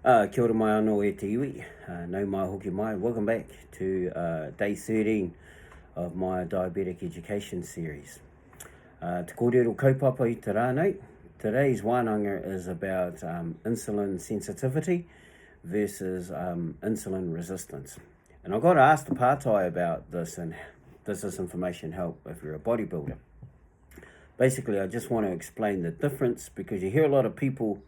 Kia ora mai anō e te iwi, nau mai hoki mai. Welcome back to day 13 of my diabetic education series. Te kōrero kaupapa I te rānei. Today's wānanga is about insulin sensitivity versus insulin resistance. And I got to ask the pātai about this, and does this information help if you're a bodybuilder? Basically, I just want to explain the difference, because you hear a lot of people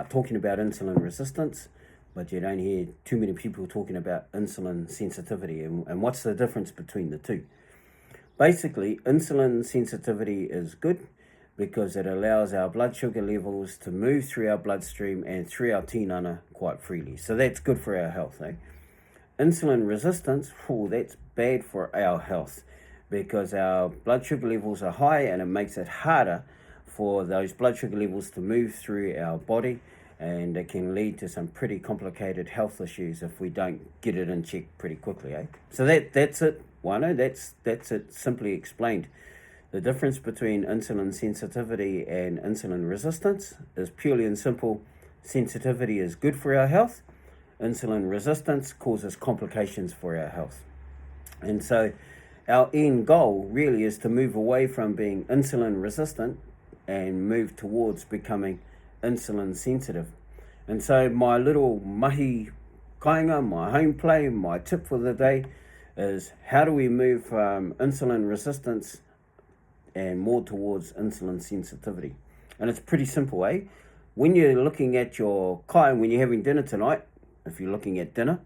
talking about insulin resistance, but you don't hear too many people talking about insulin sensitivity. And what's the difference between the two? Basically, insulin sensitivity is good because it allows our blood sugar levels to move through our bloodstream and through our tinana quite freely. So that's good for our health. Insulin resistance, that's bad for our health, because our blood sugar levels are high and it makes it harder for those blood sugar levels to move through our body, and it can lead to some pretty complicated health issues if we don't get it in check pretty quickly. So that's it, Wano. That's it, simply explained. The difference between insulin sensitivity and insulin resistance is purely and simple. Sensitivity is good for our health. Insulin resistance causes complications for our health. And so our end goal really is to move away from being insulin resistant and move towards becoming insulin sensitive. And so my little mahi kainga, my home play, my tip for the day is, how do we move from insulin resistance and more towards insulin sensitivity? And it's pretty simple, When you're looking at your kai, when you're having dinner tonight, if you're looking at dinner,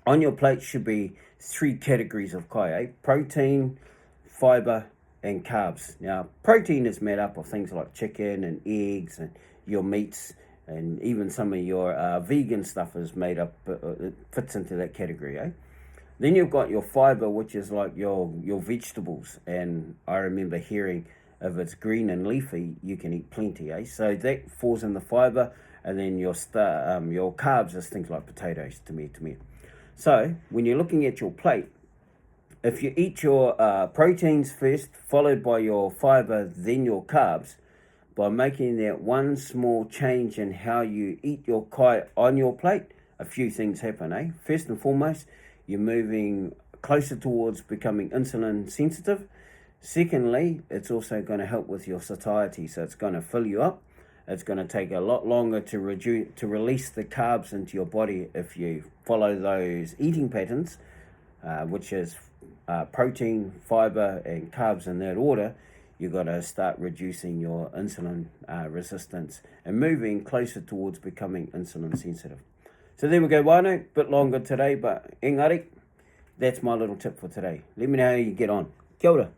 on your plate should be 3 categories of kai, Protein, fiber, and carbs. Now, protein is made up of things like chicken and eggs and your meats, and even some of your vegan stuff is made up, it fits into that category, Then you've got your fiber, which is like your vegetables, and I remember hearing if it's green and leafy, you can eat plenty, So that falls in the fiber, and then your carbs is things like potatoes, tomato. So when you're looking at your plate, if you eat your proteins first, followed by your fiber, then your carbs, by making that one small change in how you eat your kai on your plate, a few things happen, First and foremost, you're moving closer towards becoming insulin sensitive. Secondly, it's also going to help with your satiety, so it's going to fill you up. It's going to take a lot longer to release the carbs into your body if you follow those eating patterns, which is protein, fiber, and carbs in that order. You've got to start reducing your insulin resistance and moving closer towards becoming insulin sensitive. So there we go, Wano. Bit longer today, but engari, that's my little tip for today. Let me know how you get on. Kia ora.